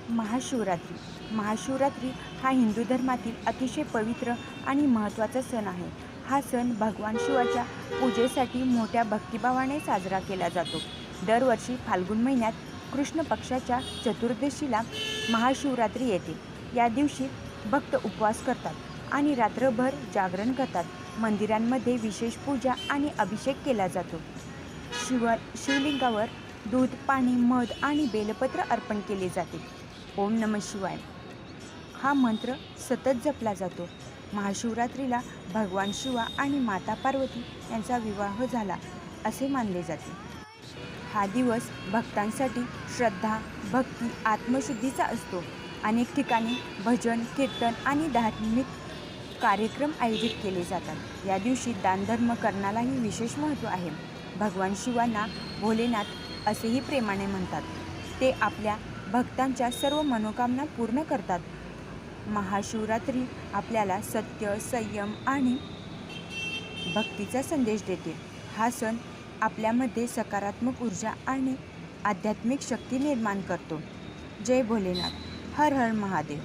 महाशिवरात्री हा हिंदू धर्मातील अतिशय पवित्र आणि महत्त्वाचा सण आहे. हा सण भगवान शिवाच्या पूजेसाठी मोठ्या भक्तिभावाने साजरा केला जातो. दरवर्षी फाल्गुन महिन्यात कृष्ण पक्षाच्या चतुर्दशीला महाशिवरात्री येते. या दिवशी भक्त उपवास करतात आणि रात्रभर जागरण करतात. मंदिरांमध्ये विशेष पूजा आणि अभिषेक केला जातो. शिवलिंगावर दूध, पाणी, मध आणि बेलपत्र अर्पण केले जाते. ओम नमः शिवाय हा मंत्र सतत जपला जातो. महाशिवरात्रीला भगवान शिवा आणि माता पार्वती यांचा विवाह झाला असे मानले जाते. हा दिवस भक्तांसाठी श्रद्धा, भक्ती, आत्मशुद्धीचा असतो. अनेक ठिकाणी भजन, कीर्तन आणि धार्मिक कार्यक्रम आयोजित केले जातात. या दिवशी दानधर्म करण्यालाही विशेष महत्त्व आहे. भगवान शिवांना भोलेनाथ असेही प्रेमाने म्हणतात. ते आपल्या भक्तांच्या सर्व मनोकामना पूर्ण करतात. महाशिवरात्री आपल्याला सत्य, संयम आणि भक्तीचा संदेश देते. हा सण आपल्यामध्ये सकारात्मक ऊर्जा आणि आध्यात्मिक शक्ती निर्माण करतो. जय भोलेनाथ. हर हर महादेव.